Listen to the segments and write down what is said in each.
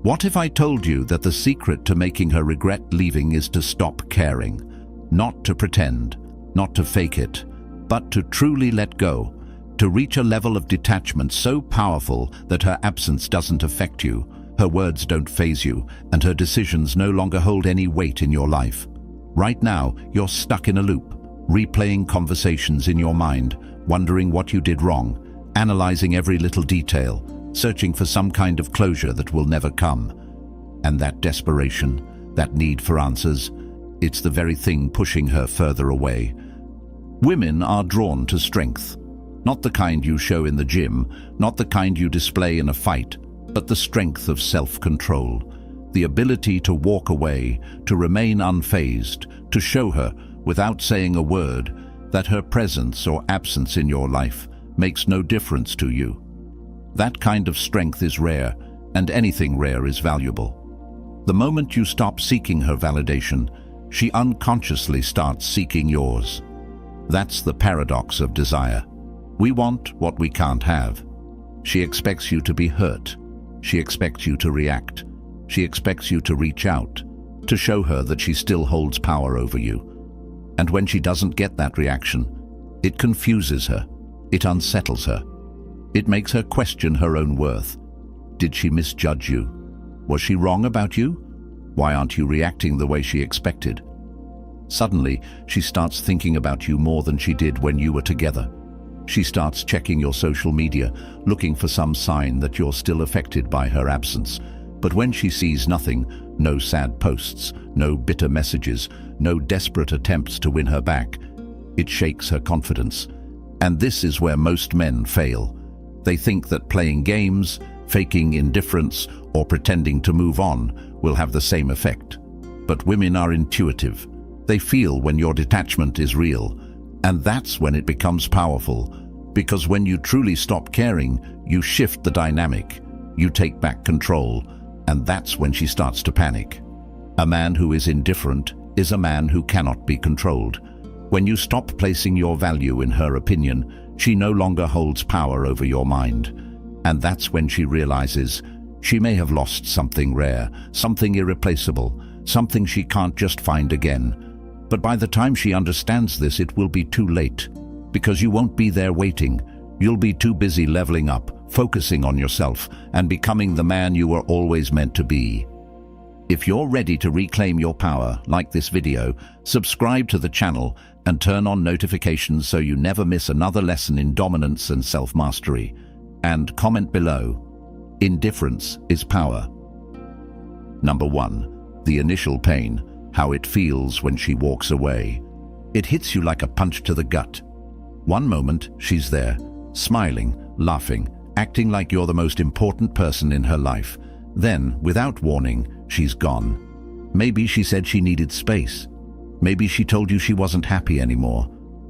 What if I told you that the secret to making her regret leaving is to stop caring? Not to pretend, not to fake it, but to truly let go, to reach a level of detachment so powerful that her absence doesn't affect you, her words don't faze you, and her decisions no longer hold any weight in your life. Right now, you're stuck in a loop, replaying conversations in your mind, wondering what you did wrong, analyzing every little detail, searching for some kind of closure that will never come. And that desperation, that need for answers, it's the very thing pushing her further away. Women are drawn to strength. Not the kind you show in the gym, not the kind you display in a fight, but the strength of self-control. The ability to walk away, to remain unfazed, to show her, without saying a word, that her presence or absence in your life makes no difference to you. That kind of strength is rare, and anything rare is valuable. The moment you stop seeking her validation, she unconsciously starts seeking yours. That's the paradox of desire. We want what we can't have. She expects you to be hurt. She expects you to react. She expects you to reach out, to show her that she still holds power over you. And when she doesn't get that reaction, it confuses her. It unsettles her. It makes her question her own worth. Did she misjudge you? Was she wrong about you? Why aren't you reacting the way she expected? Suddenly, she starts thinking about you more than she did when you were together. She starts checking your social media, looking for some sign that you're still affected by her absence. But when she sees nothing, no sad posts, no bitter messages, no desperate attempts to win her back, it shakes her confidence. And this is where most men fail. They think that playing games, faking indifference, or pretending to move on will have the same effect. But women are intuitive. They feel when your detachment is real, and that's when it becomes powerful, because when you truly stop caring, you shift the dynamic, you take back control, and that's when she starts to panic. A man who is indifferent is a man who cannot be controlled. When you stop placing your value in her opinion, she no longer holds power over your mind. And that's when she realizes she may have lost something rare, something irreplaceable, something she can't just find again. But by the time she understands this, it will be too late, because you won't be there waiting. You'll be too busy leveling up, focusing on yourself, and becoming the man you were always meant to be. If you're ready to reclaim your power, like this video, subscribe to the channel and turn on notifications so you never miss another lesson in dominance and self-mastery. And comment below, indifference is power. Number 1. The initial pain, how it feels when she walks away. It hits you like a punch to the gut. One moment, she's there, smiling, laughing, acting like you're the most important person in her life. Then, without warning, she's gone. Maybe she said she needed space. Maybe she told you she wasn't happy anymore.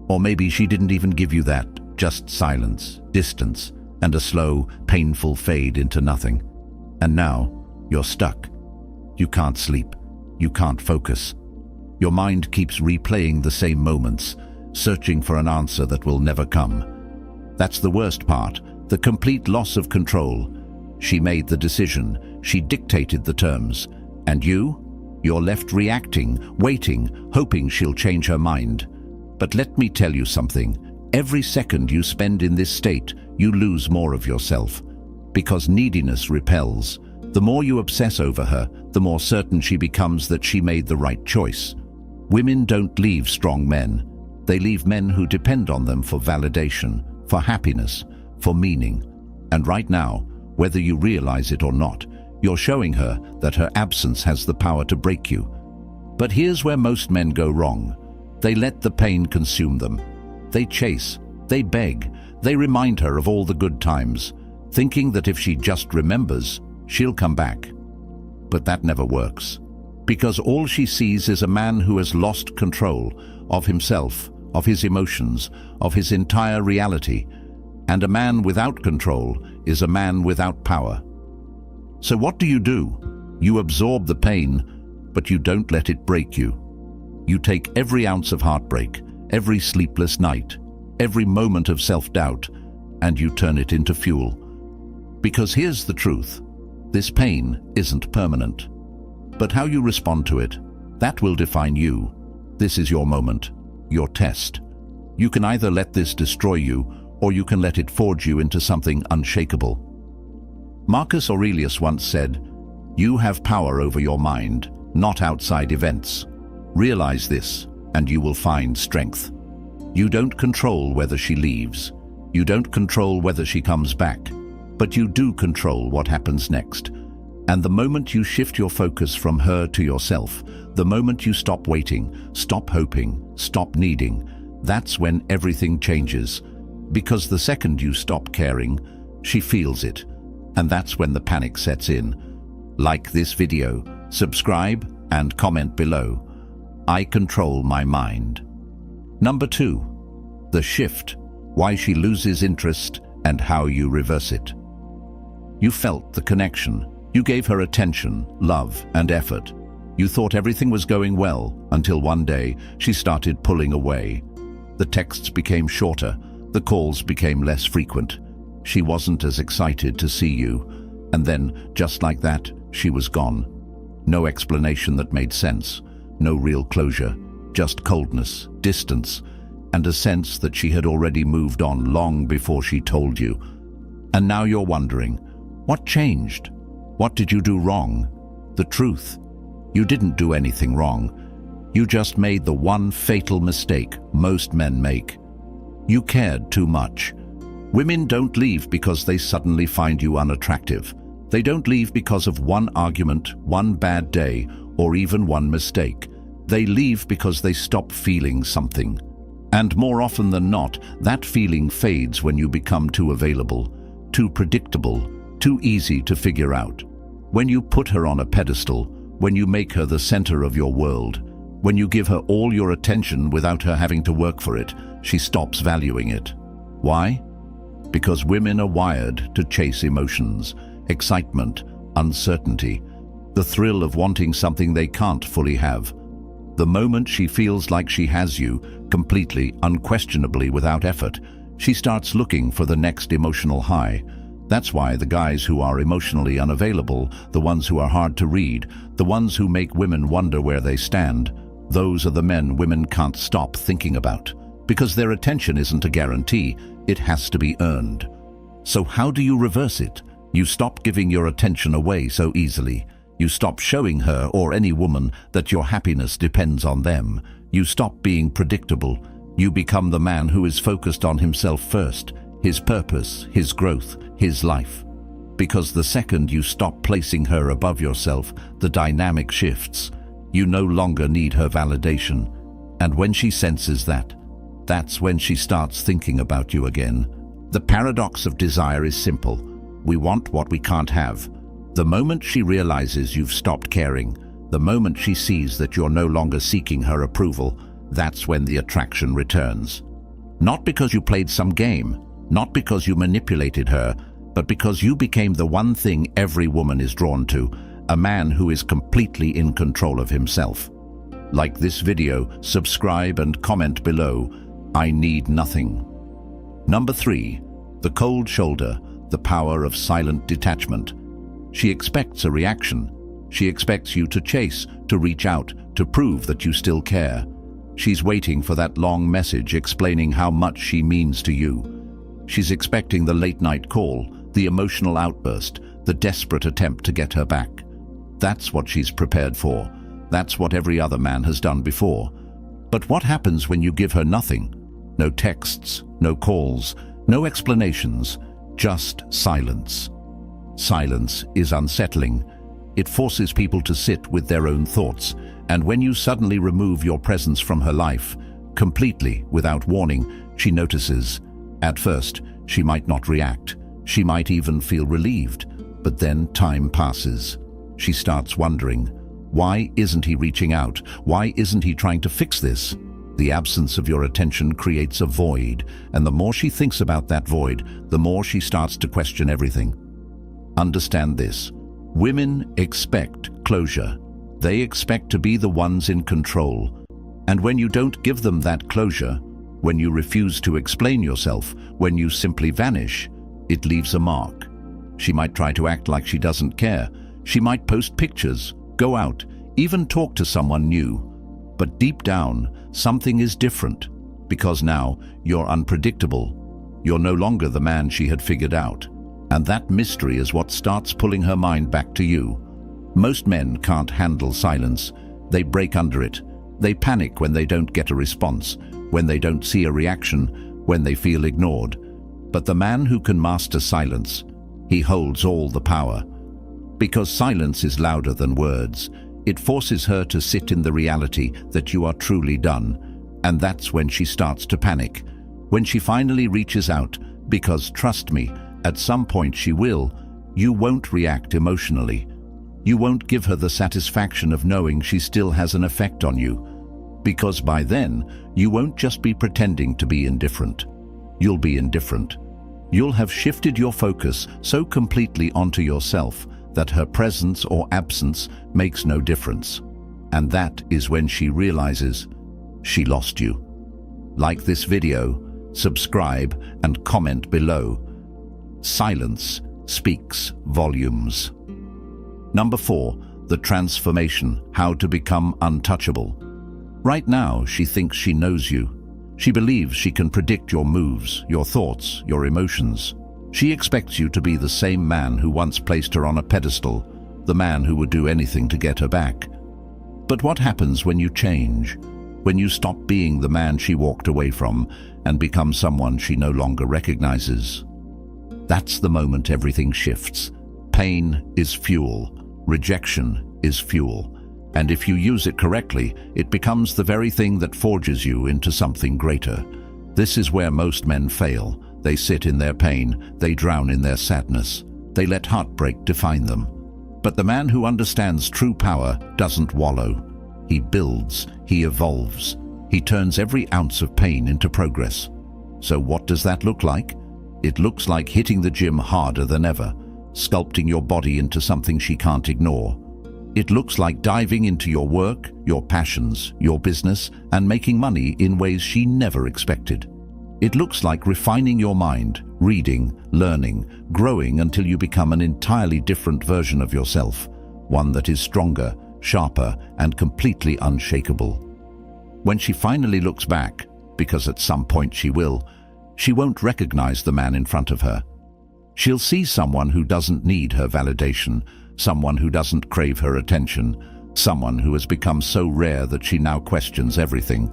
Or maybe she didn't even give you that, just silence, distance, and a slow, painful fade into nothing. And now, you're stuck. You can't sleep. You can't focus. Your mind keeps replaying the same moments, searching for an answer that will never come. That's the worst part, the complete loss of control. She made the decision, she dictated the terms, and you're left reacting, waiting, hoping she'll change her mind. But let me tell you something, every second you spend in this state, you lose more of yourself. Because neediness repels. The more you obsess over her, the more certain she becomes that she made the right choice. Women don't leave strong men. They leave men who depend on them for validation, for happiness, for meaning. And right now, whether you realize it or not, you're showing her that her absence has the power to break you. But here's where most men go wrong. They let the pain consume them. They chase, they beg, they remind her of all the good times, thinking that if she just remembers, she'll come back. But that never works, because all she sees is a man who has lost control of himself, of his emotions, of his entire reality. And a man without control is a man without power. So what do? You absorb the pain, but you don't let it break you. You take every ounce of heartbreak, every sleepless night, every moment of self-doubt, and you turn it into fuel. Because here's the truth. This pain isn't permanent. But how you respond to it, that will define you. This is your moment, your test. You can either let this destroy you, or you can let it forge you into something unshakable. Marcus Aurelius once said, "You have power over your mind, not outside events. Realize this, and you will find strength." You don't control whether she leaves. You don't control whether she comes back. But you do control what happens next. And the moment you shift your focus from her to yourself, the moment you stop waiting, stop hoping, stop needing, that's when everything changes. Because the second you stop caring, she feels it. And that's when the panic sets in. Like this video, subscribe, and comment below. I control my mind. Number 2. The shift. Why she loses interest and how you reverse it. You felt the connection. You gave her attention, love, and effort. You thought everything was going well until one day she started pulling away. The texts became shorter. The calls became less frequent. She wasn't as excited to see you. And then, just like that, she was gone. No explanation that made sense. No real closure. Just coldness, distance, and a sense that she had already moved on long before she told you. And now you're wondering, what changed? What did you do wrong? The truth, you didn't do anything wrong. You just made the one fatal mistake most men make. You cared too much. Women don't leave because they suddenly find you unattractive. They don't leave because of one argument, one bad day, or even one mistake. They leave because they stop feeling something. And more often than not, that feeling fades when you become too available, too predictable, too easy to figure out. When you put her on a pedestal, when you make her the center of your world, when you give her all your attention without her having to work for it, she stops valuing it. Why? Because women are wired to chase emotions, excitement, uncertainty, the thrill of wanting something they can't fully have. The moment she feels like she has you, completely, unquestionably, without effort, she starts looking for the next emotional high. That's why the guys who are emotionally unavailable, the ones who are hard to read, the ones who make women wonder where they stand, those are the men women can't stop thinking about. Because their attention isn't a guarantee, it has to be earned. So how do you reverse it? You stop giving your attention away so easily. You stop showing her or any woman that your happiness depends on them. You stop being predictable. You become the man who is focused on himself first, his purpose, his growth, his life. Because the second you stop placing her above yourself, the dynamic shifts. You no longer need her validation. And when she senses that, that's when she starts thinking about you again. The paradox of desire is simple. We want what we can't have. The moment she realizes you've stopped caring, the moment she sees that you're no longer seeking her approval, that's when the attraction returns. Not because you played some game, not because you manipulated her, but because you became the one thing every woman is drawn to, a man who is completely in control of himself. Like this video, subscribe and comment below. I need nothing. Number 3. The cold shoulder, the power of silent detachment. She expects a reaction. She expects you to chase, to reach out, to prove that you still care. She's waiting for that long message explaining how much she means to you. She's expecting the late-night call, the emotional outburst, the desperate attempt to get her back. That's what she's prepared for. That's what every other man has done before. But what happens when you give her nothing? No texts, no calls, no explanations, just silence. Silence is unsettling. It forces people to sit with their own thoughts, and when you suddenly remove your presence from her life, completely without warning, she notices. At first, she might not react. She might even feel relieved. But then time passes. She starts wondering, why isn't he reaching out? Why isn't he trying to fix this? The absence of your attention creates a void, and the more she thinks about that void, the more she starts to question everything. Understand this. Women expect closure. They expect to be the ones in control. And when you don't give them that closure, when you refuse to explain yourself, when you simply vanish, it leaves a mark. She might try to act like she doesn't care. She might post pictures, go out, even talk to someone new. But deep down, something is different, because now you're unpredictable. You're no longer the man she had figured out. And that mystery is what starts pulling her mind back to you. Most men can't handle silence. They break under it. They panic when they don't get a response, when they don't see a reaction, when they feel ignored. But the man who can master silence, he holds all the power. Because silence is louder than words, it forces her to sit in the reality that you are truly done. And that's when she starts to panic. When she finally reaches out, because trust me, at some point she will, you won't react emotionally. You won't give her the satisfaction of knowing she still has an effect on you. Because by then, you won't just be pretending to be indifferent. You'll be indifferent. You'll have shifted your focus so completely onto yourself that her presence or absence makes no difference. And that is when she realizes she lost you. Like this video, subscribe and comment below. Silence speaks volumes. Number 4, the transformation, how to become untouchable. Right now, she thinks she knows you. She believes she can predict your moves, your thoughts, your emotions. She expects you to be the same man who once placed her on a pedestal, the man who would do anything to get her back. But what happens when you change? When you stop being the man she walked away from and become someone she no longer recognizes? That's the moment everything shifts. Pain is fuel. Rejection is fuel. And if you use it correctly, it becomes the very thing that forges you into something greater. This is where most men fail. They sit in their pain. They drown in their sadness. They let heartbreak define them. But the man who understands true power doesn't wallow. He builds. He evolves. He turns every ounce of pain into progress. So what does that look like? It looks like hitting the gym harder than ever, sculpting your body into something she can't ignore. It looks like diving into your work, your passions, your business, and making money in ways she never expected. It looks like refining your mind, reading, learning, growing until you become an entirely different version of yourself, one that is stronger, sharper, and completely unshakable. When she finally looks back, because at some point she will, she won't recognize the man in front of her. She'll see someone who doesn't need her validation, someone who doesn't crave her attention, someone who has become so rare that she now questions everything.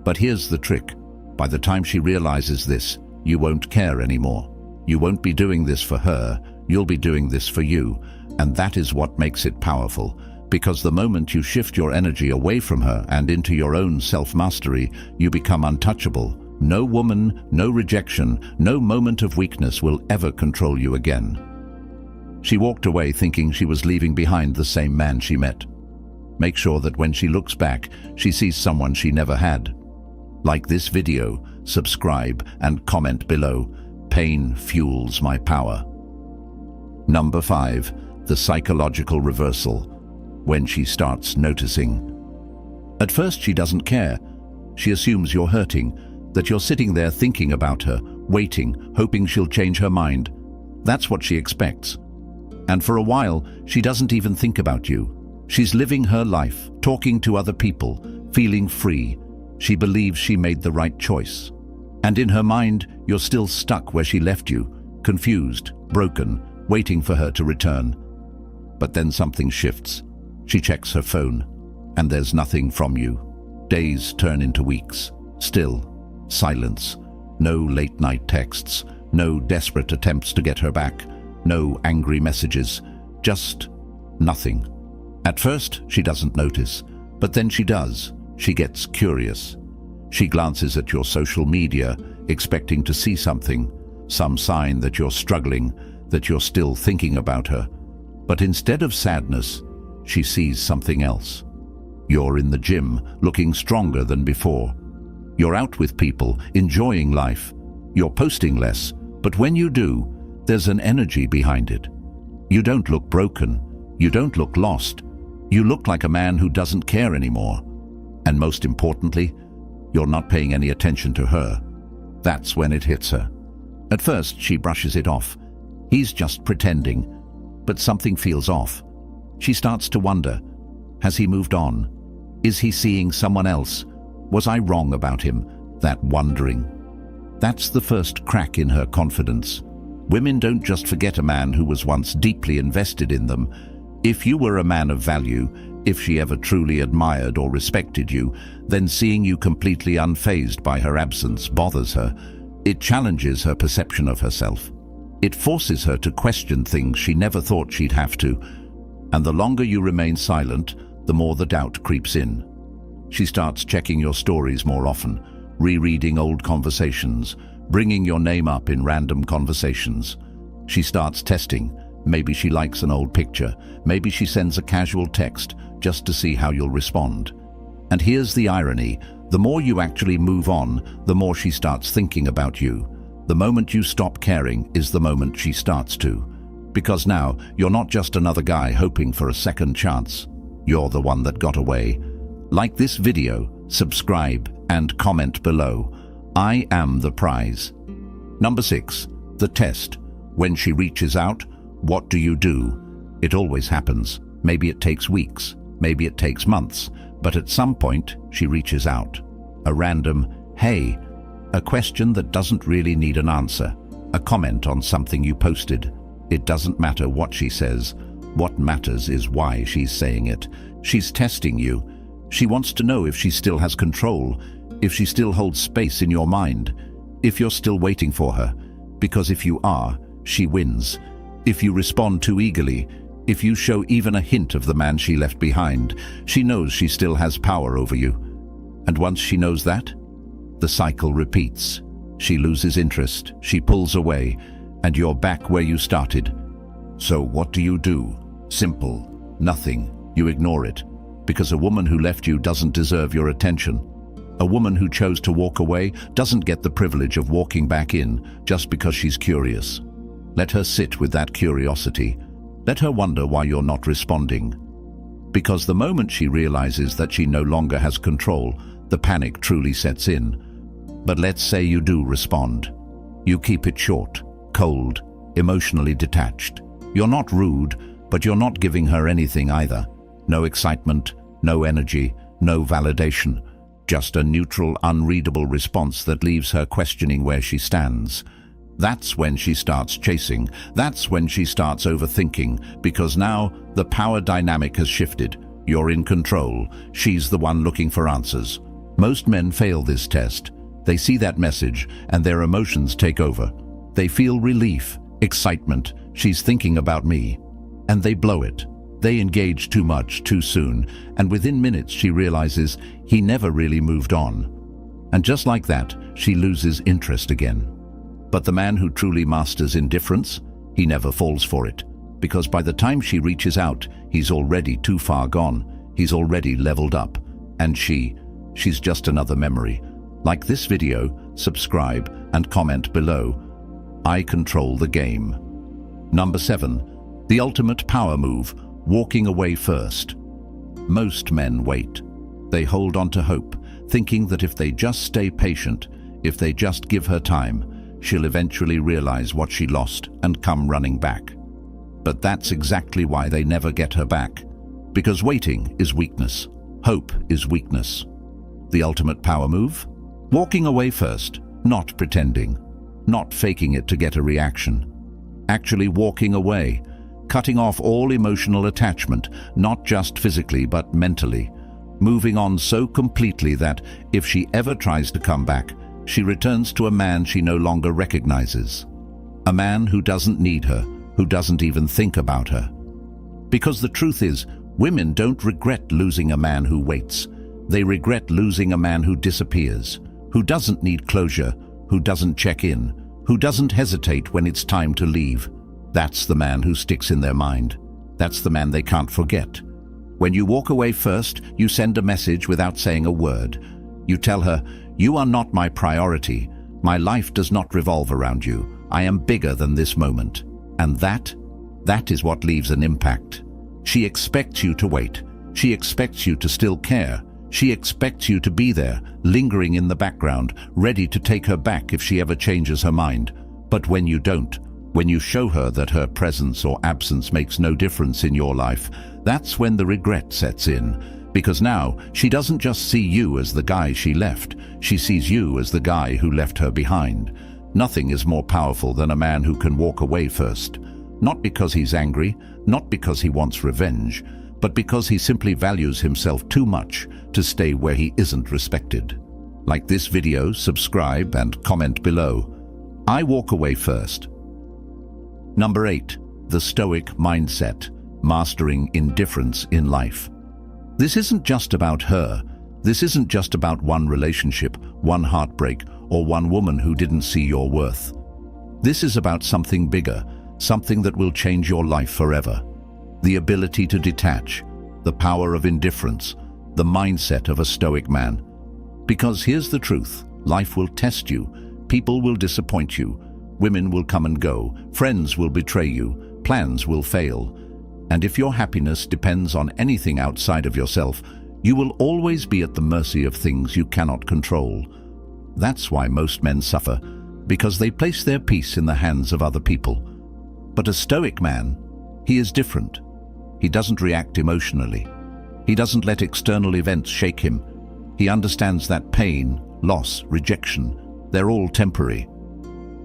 But here's the trick. By the time she realizes this, you won't care anymore. You won't be doing this for her, you'll be doing this for you. And that is what makes it powerful, because the moment you shift your energy away from her and into your own self-mastery, you become untouchable. No woman, no rejection, no moment of weakness will ever control you again. She walked away thinking she was leaving behind the same man she met. Make sure that when she looks back, she sees someone she never had. Like this video, subscribe and comment below. Pain fuels my power. Number 5, the psychological reversal, when she starts noticing. At first she doesn't care. She assumes you're hurting, that you're sitting there thinking about her, waiting, hoping she'll change her mind. That's what she expects. And for a while, she doesn't even think about you. She's living her life, talking to other people, feeling free. She believes she made the right choice. And in her mind, you're still stuck where she left you, confused, broken, waiting for her to return. But then something shifts. She checks her phone, and there's nothing from you. Days turn into weeks. Still, silence. No late-night texts. No desperate attempts to get her back. No angry messages. Just nothing. At first, she doesn't notice, but then she does. She gets curious. She glances at your social media, expecting to see something, some sign that you're struggling, that you're still thinking about her. But instead of sadness, she sees something else. You're in the gym, looking stronger than before. You're out with people, enjoying life. You're posting less, but when you do, there's an energy behind it. You don't look broken. You don't look lost. You look like a man who doesn't care anymore. And most importantly, you're not paying any attention to her. That's when it hits her. At first, she brushes it off. He's just pretending. But something feels off. She starts to wonder, has he moved on? Is he seeing someone else? Was I wrong about him? That wondering. That's the first crack in her confidence. Women don't just forget a man who was once deeply invested in them. If you were a man of value, if she ever truly admired or respected you, then seeing you completely unfazed by her absence bothers her. It challenges her perception of herself. It forces her to question things she never thought she'd have to. And the longer you remain silent, the more the doubt creeps in. She starts checking your stories more often, rereading old conversations, bringing your name up in random conversations. She starts testing. Maybe she likes an old picture. Maybe she sends a casual text just to see how you'll respond. And here's the irony. The more you actually move on, the more she starts thinking about you. The moment you stop caring is the moment she starts to. Because now, you're not just another guy hoping for a second chance. You're the one that got away. Like this video, subscribe, and comment below. I am the prize. Number 6. The test. When she reaches out, what do you do? It always happens. Maybe it takes weeks, maybe it takes months, but at some point she reaches out. A random, hey, a question that doesn't really need an answer, a comment on something you posted. It doesn't matter what she says. What matters is why she's saying it. She's testing you. She wants to know if she still has control, if she still holds space in your mind, if you're still waiting for her. Because if you are, she wins. If you respond too eagerly, if you show even a hint of the man she left behind, she knows she still has power over you. And once she knows that, the cycle repeats. She loses interest, she pulls away, and you're back where you started. So what do? Simple. Nothing. You ignore it. Because a woman who left you doesn't deserve your attention. A woman who chose to walk away doesn't get the privilege of walking back in just because she's curious. Let her sit with that curiosity. Let her wonder why you're not responding. Because the moment she realizes that she no longer has control, the panic truly sets in. But let's say you do respond. You keep it short, cold, emotionally detached. You're not rude, but you're not giving her anything either. No excitement, no energy, no validation. Just a neutral, unreadable response that leaves her questioning where she stands. That's when she starts chasing. That's when she starts overthinking, because now the power dynamic has shifted. You're in control. She's the one looking for answers. Most men fail this test. They see that message and their emotions take over. They feel relief, excitement. She's thinking about me. And they blow it. They engage too much, too soon, and within minutes she realizes he never really moved on. And just like that, she loses interest again. But the man who truly masters indifference, he never falls for it. Because by the time she reaches out, he's already too far gone. He's already leveled up. And she's just another memory. Like this video, subscribe, and comment below. I control the game. Number 7. The ultimate power move. Walking away first. Most men wait. They hold on to hope, thinking that if they just stay patient, if they just give her time, she'll eventually realize what she lost and come running back. But that's exactly why they never get her back. Because waiting is weakness. Hope is weakness. The ultimate power move? Walking away first, not pretending, not faking it to get a reaction. Actually walking away, cutting off all emotional attachment, not just physically but mentally, moving on so completely that if she ever tries to come back, she returns to a man she no longer recognizes. A man who doesn't need her, who doesn't even think about her. Because the truth is, women don't regret losing a man who waits. They regret losing a man who disappears, who doesn't need closure, who doesn't check in, who doesn't hesitate when it's time to leave. That's the man who sticks in their mind. That's the man they can't forget. When you walk away first, you send a message without saying a word. You tell her, you are not my priority. My life does not revolve around you. I am bigger than this moment. And that is what leaves an impact. She expects you to wait. She expects you to still care. She expects you to be there, lingering in the background, ready to take her back if she ever changes her mind. But when you don't, When you show her that her presence or absence makes no difference in your life, that's when the regret sets in. Because now, she doesn't just see you as the guy she left, she sees you as the guy who left her behind. Nothing is more powerful than a man who can walk away first. Not because he's angry, not because he wants revenge, but because he simply values himself too much to stay where he isn't respected. Like this video, subscribe and comment below. I walk away first. Number 8. The Stoic Mindset. Mastering indifference in life. This isn't just about her. This isn't just about one relationship, one heartbreak, or one woman who didn't see your worth. This is about something bigger, something that will change your life forever. The ability to detach, the power of indifference, the mindset of a Stoic man. Because here's the truth, life will test you, people will disappoint you, women will come and go, friends will betray you, plans will fail. And if your happiness depends on anything outside of yourself, you will always be at the mercy of things you cannot control. That's why most men suffer, because they place their peace in the hands of other people. But a Stoic man, he is different. He doesn't react emotionally. He doesn't let external events shake him. He understands that pain, loss, rejection, they're all temporary.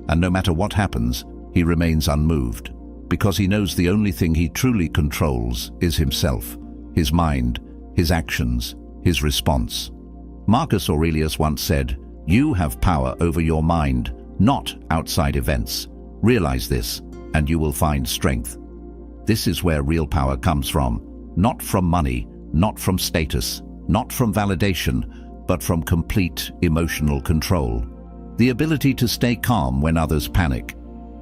And no matter what happens, he remains unmoved, because he knows the only thing he truly controls is himself, his mind, his actions, his response. Marcus Aurelius once said, "You have power over your mind, not outside events. Realize this, and you will find strength." This is where real power comes from, not from money, not from status, not from validation, but from complete emotional control. The ability to stay calm when others panic,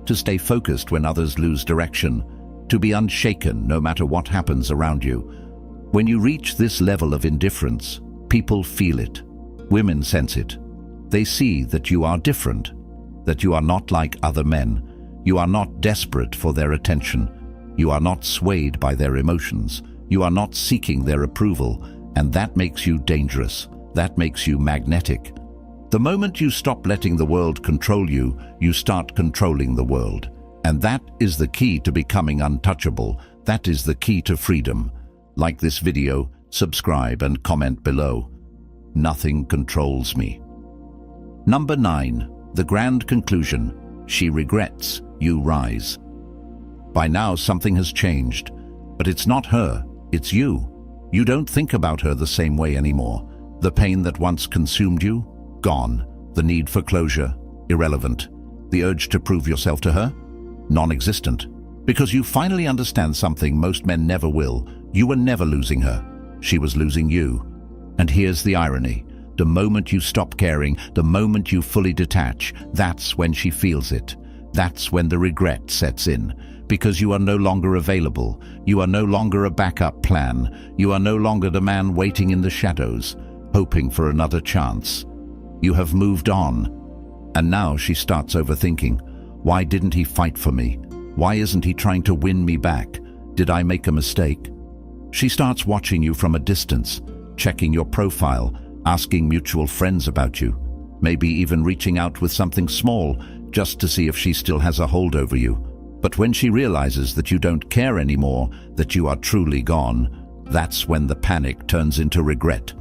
to stay focused when others lose direction, to be unshaken no matter what happens around you. When you reach this level of indifference, people feel it. Women sense it. They see that you are different, that you are not like other men. You are not desperate for their attention. You are not swayed by their emotions. You are not seeking their approval, and that makes you dangerous. That makes you magnetic. The moment you stop letting the world control you, you start controlling the world. And that is the key to becoming untouchable. That is the key to freedom. Like this video, subscribe and comment below. Nothing controls me. Number 9. The grand conclusion. She regrets, you rise. By now something has changed, but it's not her, it's you. You don't think about her the same way anymore. The pain that once consumed you, gone. The need for closure, irrelevant. The urge to prove yourself to her, non-existent. Because you finally understand something most men never will. You were never losing her. She was losing you. And here's the irony. The moment you stop caring, the moment you fully detach, that's when she feels it. That's when the regret sets in. Because you are no longer available. You are no longer a backup plan. You are no longer the man waiting in the shadows, hoping for another chance. You have moved on. And now she starts overthinking. Why didn't he fight for me? Why isn't he trying to win me back? Did I make a mistake? She starts watching you from a distance, checking your profile, asking mutual friends about you, maybe even reaching out with something small just to see if she still has a hold over you. But when she realizes that you don't care anymore, that you are truly gone, that's when the panic turns into regret.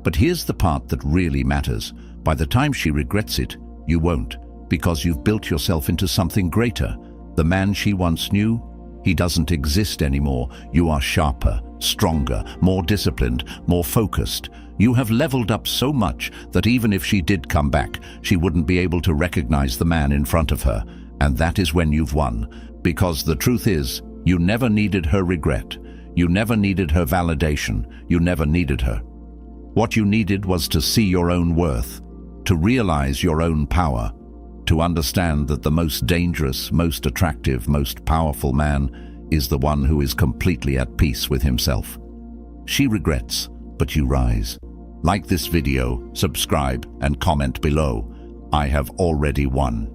But here's the part that really matters. By the time she regrets it, you won't, because you've built yourself into something greater. The man she once knew, he doesn't exist anymore. You are sharper, stronger, more disciplined, more focused. You have leveled up so much that even if she did come back, she wouldn't be able to recognize the man in front of her. And that is when you've won. Because the truth is, you never needed her regret. You never needed her validation. You never needed her. What you needed was to see your own worth, to realize your own power, to understand that the most dangerous, most attractive, most powerful man is the one who is completely at peace with himself. She regrets, but you rise. Like this video, subscribe, and comment below. I have already won.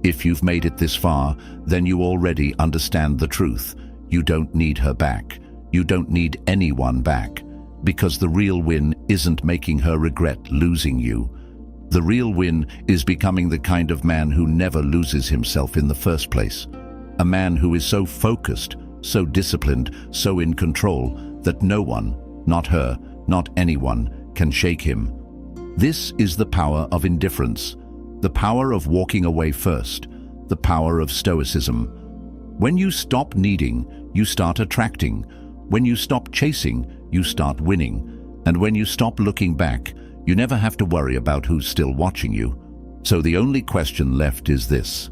If you've made it this far, then you already understand the truth. You don't need her back. You don't need anyone back. Because the real win isn't making her regret losing you. The real win is becoming the kind of man who never loses himself in the first place. A man who is so focused, so disciplined, so in control that no one, not her, not anyone, can shake him. This is the power of indifference, the power of walking away first, the power of Stoicism. When you stop needing, you start attracting. When you stop chasing, you start winning. And when you stop looking back, you never have to worry about who's still watching you. So the only question left is this: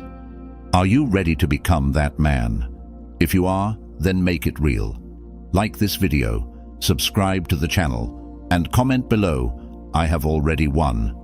are you ready to become that man? If you are, then make it real. Like this video, subscribe to the channel, and comment below, "I have already won."